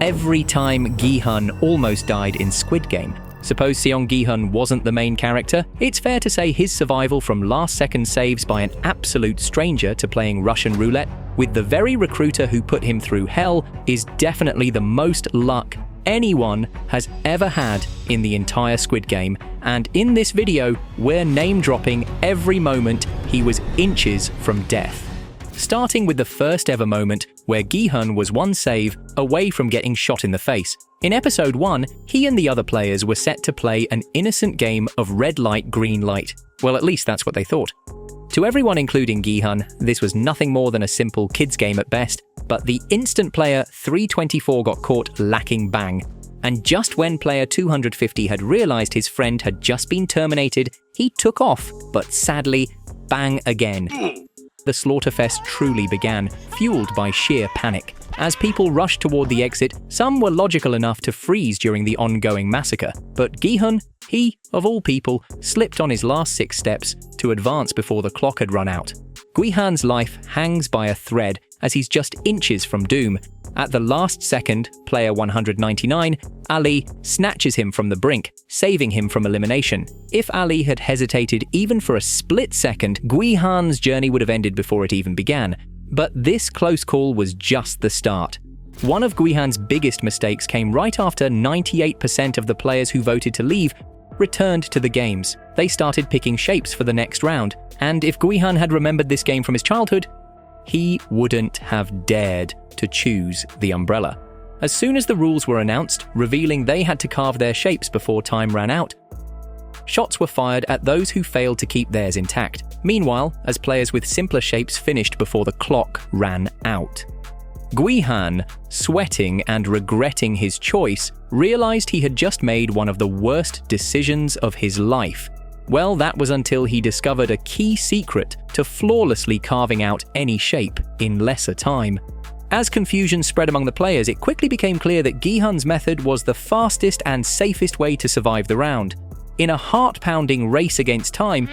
every time Gi-hun almost died in Squid Game. Suppose Seong Gi-hun wasn't the main character, it's fair to say his survival from last-second saves by an absolute stranger to playing Russian roulette with the very recruiter who put him through hell is definitely the most luck anyone has ever had in the entire Squid Game, and in this video, we're name-dropping every moment he was inches from death. Starting with the first ever moment where Gi-hun was one save away from getting shot in the face. In episode 1, he and the other players were set to play an innocent game of red light, green light. Well, at least that's what they thought. To everyone including Gi-hun, this was nothing more than a simple kids game at best, but the instant player 324 got caught lacking bang. And just when player 250 had realized his friend had just been terminated, he took off, but sadly, bang again. The slaughterfest truly began, fueled by sheer panic. As people rushed toward the exit, some were logical enough to freeze during the ongoing massacre. But Gi-hun, he, of all people, slipped on his last 6 steps to advance before the clock had run out. Gi-hun's life hangs by a thread as he's just inches from doom. At the last second, player 199, Ali snatches him from the brink, saving him from elimination. If Ali had hesitated even for a split second, Gi-hun's journey would have ended before it even began. But this close call was just the start. One of Gi-hun's biggest mistakes came right after 98% of the players who voted to leave returned to the games. They started picking shapes for the next round, and if Gi-hun had remembered this game from his childhood, he wouldn't have dared to choose the umbrella. As soon as the rules were announced, revealing they had to carve their shapes before time ran out, shots were fired at those who failed to keep theirs intact. Meanwhile, as players with simpler shapes finished before the clock ran out. Gi-hun, sweating and regretting his choice, realized he had just made one of the worst decisions of his life. Well, that was until he discovered a key secret to flawlessly carving out any shape in lesser time. As confusion spread among the players, it quickly became clear that Gi-hun's method was the fastest and safest way to survive the round. In a heart-pounding race against time,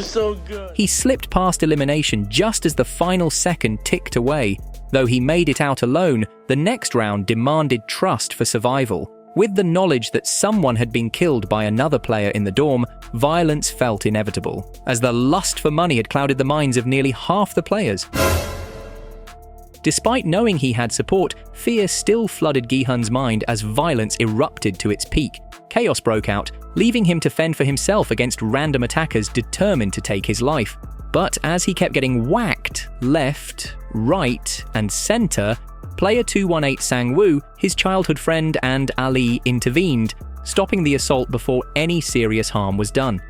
so good. He slipped past elimination just as the final second ticked away. Though he made it out alone, the next round demanded trust for survival. With the knowledge that someone had been killed by another player in the dorm, violence felt inevitable, as the lust for money had clouded the minds of nearly half the players. Despite knowing he had support, fear still flooded Gi-hun's mind as violence erupted to its peak. Chaos broke out, leaving him to fend for himself against random attackers determined to take his life. But as he kept getting whacked left, right, and center, player 218 Sang-woo, his childhood friend, and Ali intervened, stopping the assault before any serious harm was done.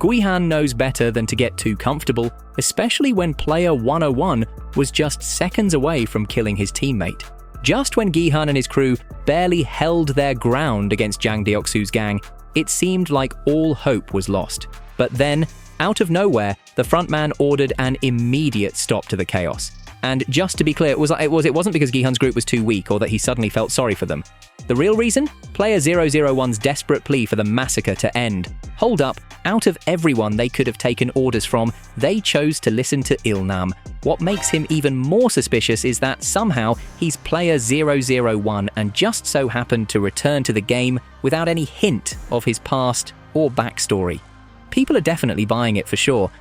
Gi-hun knows better than to get too comfortable, especially when player 101 was just seconds away from killing his teammate. Just when Gi-hun and his crew barely held their ground against Jang Deok-soo's gang, it seemed like all hope was lost. But then, out of nowhere, the frontman ordered an immediate stop to the chaos. And just to be clear, it wasn't because Gi-hun's group was too weak or that he suddenly felt sorry for them. The real reason? Player 001's desperate plea for the massacre to end. Hold up, out of everyone they could have taken orders from, they chose to listen to Il-nam. What makes him even more suspicious is that somehow he's player 001 and just so happened to return to the game without any hint of his past or backstory. People are definitely buying it for sure.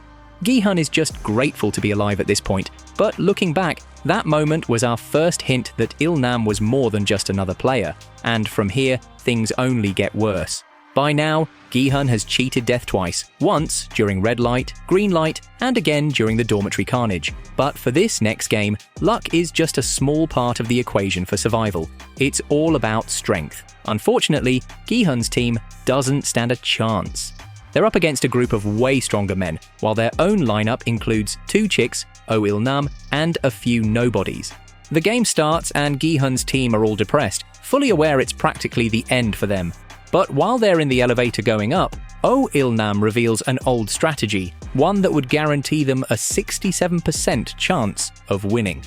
Gi-hun is just grateful to be alive at this point, but looking back, that moment was our first hint that Il-nam was more than just another player, and from here, things only get worse. By now, Gi-hun has cheated death twice, once during red light, green light, and again during the dormitory carnage. But for this next game, luck is just a small part of the equation for survival. It's all about strength. Unfortunately, Gi-hun's team doesn't stand a chance. They're up against a group of way stronger men, while their own lineup includes 2 chicks, Oh Il-nam, and a few nobodies. The game starts and Gi-hun's team are all depressed, fully aware it's practically the end for them. But while they're in the elevator going up, Oh Il-nam reveals an old strategy, one that would guarantee them a 67% chance of winning.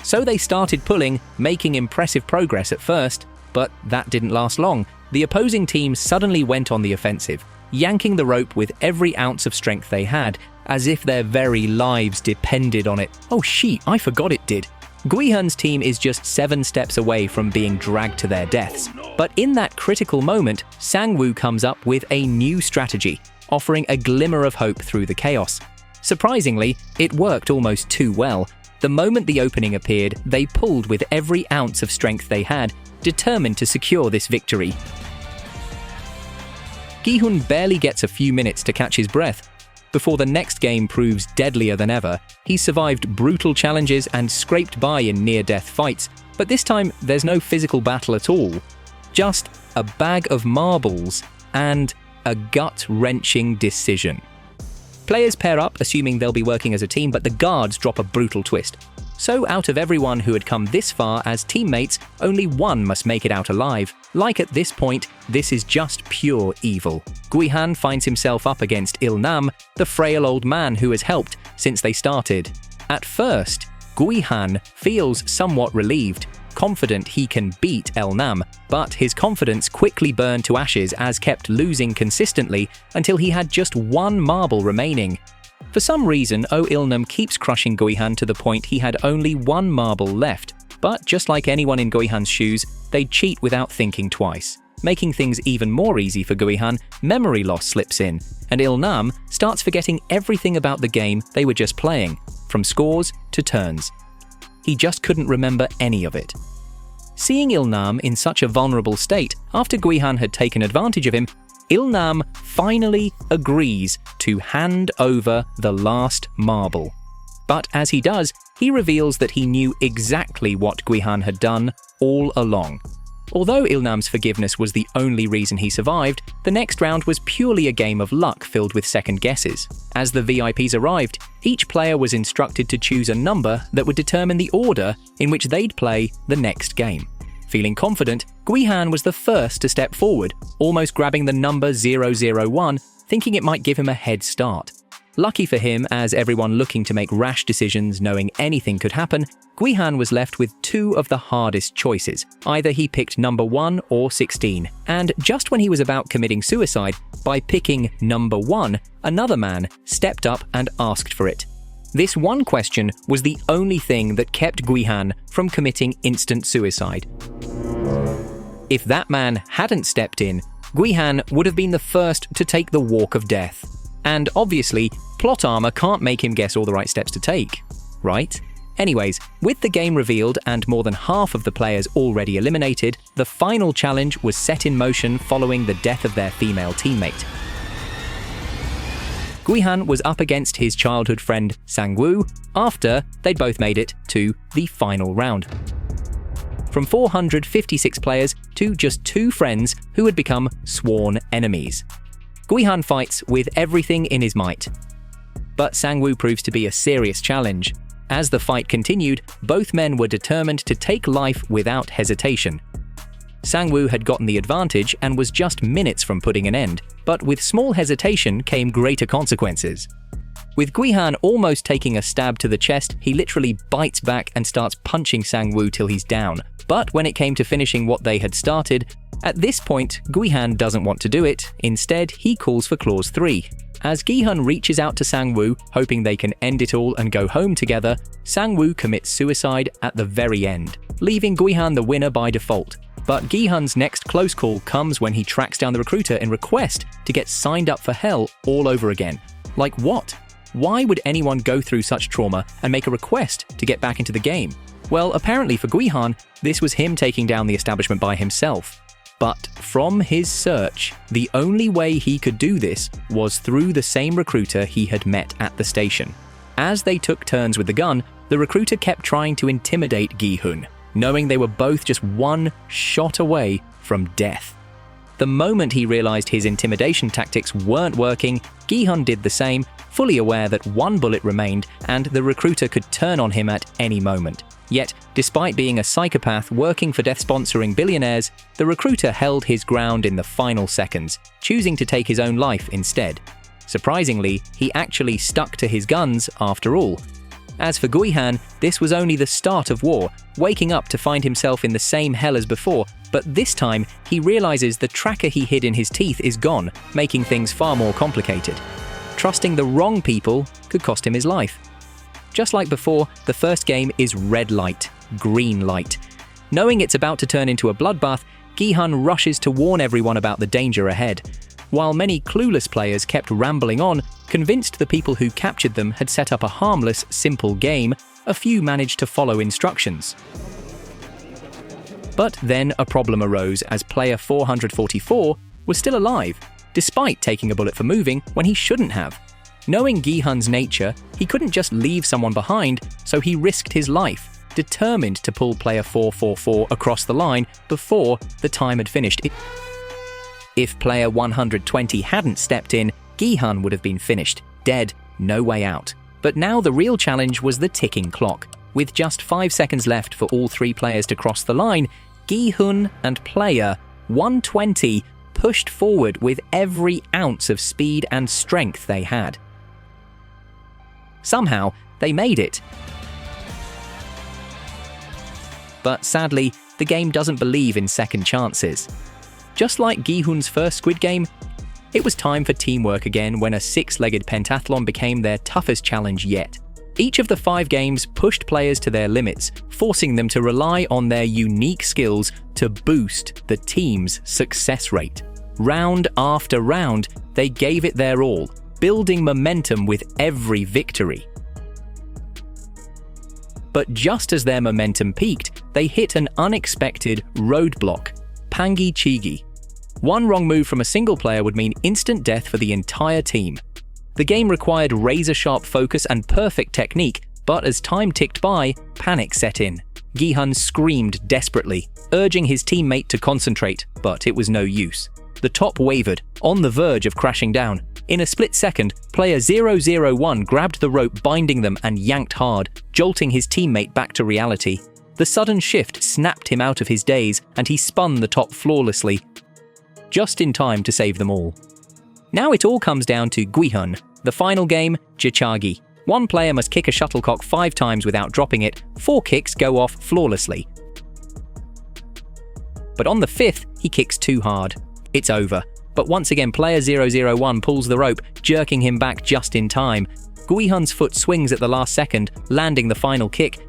So they started pulling, making impressive progress at first, but that didn't last long. The opposing team suddenly went on the offensive, yanking the rope with every ounce of strength they had, as if their very lives depended on it. Oh shit, I forgot it did. Gi-hun's team is just 7 steps away from being dragged to their deaths. But in that critical moment, Sang-woo comes up with a new strategy, offering a glimmer of hope through the chaos. Surprisingly, it worked almost too well. The moment the opening appeared, they pulled with every ounce of strength they had, determined to secure this victory. Gi-hun barely gets a few minutes to catch his breath. Before the next game proves deadlier than ever, he survived brutal challenges and scraped by in near-death fights, but this time there's no physical battle at all. Just a bag of marbles and a gut-wrenching decision. Players pair up, assuming they'll be working as a team, but the guards drop a brutal twist. So out of everyone who had come this far as teammates, only one must make it out alive. Like at this point, this is just pure evil. Gi-hun finds himself up against Il-nam, the frail old man who has helped since they started. At first, Gi-hun feels somewhat relieved, confident he can beat Il-nam, but his confidence quickly burned to ashes as kept losing consistently until he had just 1 marble remaining. For some reason, Il-nam keeps crushing Gi-hun to the point he had only 1 marble left, but just like anyone in Gi-hun's shoes, they'd cheat without thinking twice. Making things even more easy for Gi-hun, memory loss slips in, and Il-nam starts forgetting everything about the game they were just playing, from scores to turns. He just couldn't remember any of it. Seeing Il-nam in such a vulnerable state after Gi-hun had taken advantage of him, Il-nam finally agrees to hand over the last marble. But as he does, he reveals that he knew exactly what Gi-hun had done all along. Although Il-nam's forgiveness was the only reason he survived, the next round was purely a game of luck filled with second guesses. As the VIPs arrived, each player was instructed to choose a number that would determine the order in which they'd play the next game. Feeling confident, Gi-hun was the first to step forward, almost grabbing the number 001, thinking it might give him a head start. Lucky for him, as everyone looking to make rash decisions knowing anything could happen, Gi-hun was left with 2 of the hardest choices. Either he picked number 1 or 16, and just when he was about committing suicide, by picking number 1, another man stepped up and asked for it. This one question was the only thing that kept Gi-hun from committing instant suicide. If that man hadn't stepped in, Gi-hun would have been the first to take the walk of death. And obviously, plot armor can't make him guess all the right steps to take, right? Anyways, with the game revealed and more than half of the players already eliminated, the final challenge was set in motion following the death of their female teammate. Gi-hun was up against his childhood friend Sang-woo after they'd both made it to the final round. From 456 players to just 2 friends who had become sworn enemies. Gi-hun fights with everything in his might. But Sang-woo proves to be a serious challenge. As the fight continued, both men were determined to take life without hesitation. Sang-woo had gotten the advantage and was just minutes from putting an end, but with small hesitation came greater consequences. With Gi-hun almost taking a stab to the chest, he literally bites back and starts punching Sang-woo till he's down. But when it came to finishing what they had started, at this point, Gi-hun doesn't want to do it. Instead, he calls for clause 3. As Gi-hun reaches out to Sang-woo, hoping they can end it all and go home together, Sang-woo commits suicide at the very end, leaving Gi-hun the winner by default. But Gi-hun's next close call comes when he tracks down the recruiter in request to get signed up for hell all over again. Like what? Why would anyone go through such trauma and make a request to get back into the game? Well, apparently for Gi-hun, this was him taking down the establishment by himself. But from his search, the only way he could do this was through the same recruiter he had met at the station. As they took turns with the gun, the recruiter kept trying to intimidate Gi-hun, knowing they were both just 1 shot away from death. The moment he realized his intimidation tactics weren't working, Gi-hun did the same, fully aware that 1 bullet remained and the recruiter could turn on him at any moment. Yet, despite being a psychopath working for death-sponsoring billionaires, the recruiter held his ground in the final seconds, choosing to take his own life instead. Surprisingly, he actually stuck to his guns after all. As for Gi-hun, this was only the start of war, waking up to find himself in the same hell as before, but this time he realizes the tracker he hid in his teeth is gone, making things far more complicated. Trusting the wrong people could cost him his life. Just like before, the first game is red light. green light. Knowing it's about to turn into a bloodbath, Gi-hun rushes to warn everyone about the danger ahead. While many clueless players kept rambling on, convinced the people who captured them had set up a harmless, simple game, a few managed to follow instructions. But then a problem arose as player 444 was still alive, despite taking a bullet for moving when he shouldn't have. Knowing Gi-hun's nature, he couldn't just leave someone behind, so he risked his life, determined to pull player 444 across the line before the time had finished. If player 120 hadn't stepped in, Gi-hun would have been finished, dead, no way out. But now the real challenge was the ticking clock. With just 5 seconds left for all 3 players to cross the line, Gi-hun and player 120 pushed forward with every ounce of speed and strength they had. Somehow, they made it. But sadly, the game doesn't believe in second chances. Just like Gi-hun's first Squid Game, it was time for teamwork again when a 6-legged pentathlon became their toughest challenge yet. Each of the 5 games pushed players to their limits, forcing them to rely on their unique skills to boost the team's success rate. Round after round, they gave it their all, building momentum with every victory. But just as their momentum peaked, they hit an unexpected roadblock. Pangi Chigi. One wrong move from a single player would mean instant death for the entire team. The game required razor-sharp focus and perfect technique, but as time ticked by, panic set in. Gi-hun screamed desperately, urging his teammate to concentrate, but it was no use. The top wavered, on the verge of crashing down. In a split second, player 001 grabbed the rope binding them and yanked hard, jolting his teammate back to reality. The sudden shift snapped him out of his daze, and he spun the top flawlessly, just in time to save them all. Now it all comes down to Gi-hun. The final game, Jichagi. One player must kick a shuttlecock 5 times without dropping it. 4 kicks go off flawlessly. But on the 5th, he kicks too hard. It's over. But once again, player 001 pulls the rope, jerking him back just in time. Gi-hun's foot swings at the last second, landing the final kick.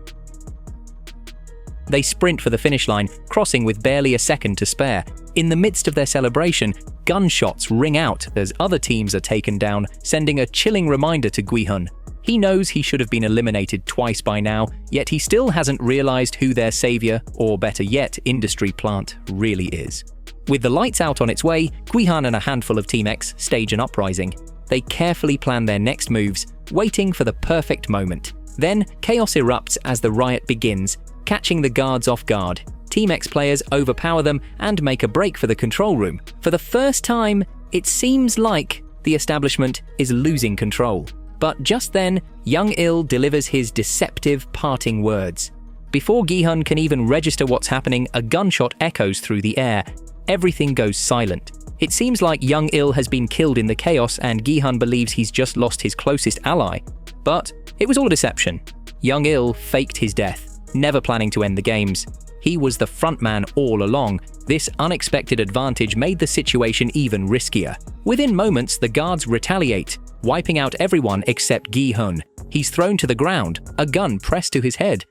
They sprint for the finish line, crossing with barely a second to spare. In the midst of their celebration, gunshots ring out as other teams are taken down, sending a chilling reminder to Gi-hun. He knows he should have been eliminated twice by now, yet he still hasn't realized who their savior, or better yet, industry plant, really is. With the lights out on its way, Gi-hun and a handful of Team X stage an uprising. They carefully plan their next moves, waiting for the perfect moment. Then, chaos erupts as the riot begins, catching the guards off guard. Team X players overpower them and make a break for the control room. For the first time, it seems like the establishment is losing control. But just then, Young-il delivers his deceptive parting words. Before Gi-hun can even register what's happening, a gunshot echoes through the air. Everything goes silent. It seems like Young-il has been killed in the chaos and Gi-hun believes he's just lost his closest ally. But it was all a deception. Young-il faked his death, never planning to end the games. He was the frontman all along. This unexpected advantage made the situation even riskier. Within moments, the guards retaliate, wiping out everyone except Gi-hun. He's thrown to the ground, a gun pressed to his head,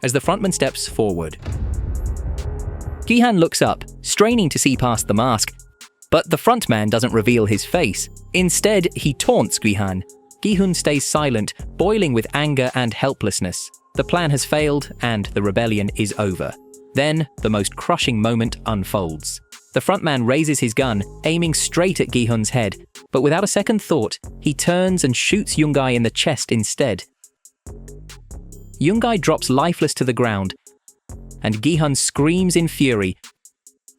as the frontman steps forward. Gi-hun looks up, straining to see past the mask, but the frontman doesn't reveal his face. Instead, he taunts Gi-hun. Gi-hun stays silent, boiling with anger and helplessness. The plan has failed, and the rebellion is over. Then, the most crushing moment unfolds. The frontman raises his gun, aiming straight at Gi-hun's head, but without a second thought, he turns and shoots Young-il in the chest instead. Young-il drops lifeless to the ground, and Gi-hun screams in fury,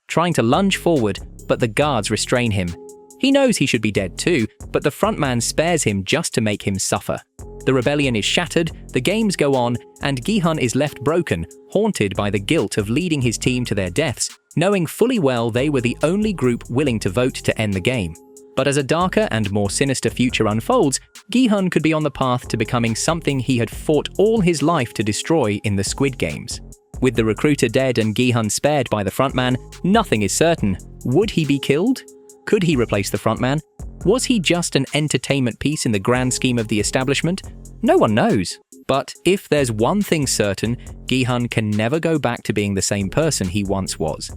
trying to lunge forward, but the guards restrain him. He knows he should be dead too, but the frontman spares him just to make him suffer. The rebellion is shattered, the games go on, and Gi-hun is left broken, haunted by the guilt of leading his team to their deaths, knowing fully well they were the only group willing to vote to end the game. But as a darker and more sinister future unfolds, Gi-hun could be on the path to becoming something he had fought all his life to destroy in the Squid Games. With the recruiter dead and Gi-hun spared by the frontman, nothing is certain. Would he be killed? Could he replace the frontman? Was he just an entertainment piece in the grand scheme of the establishment? No one knows. But if there's one thing certain, Gi-hun can never go back to being the same person he once was.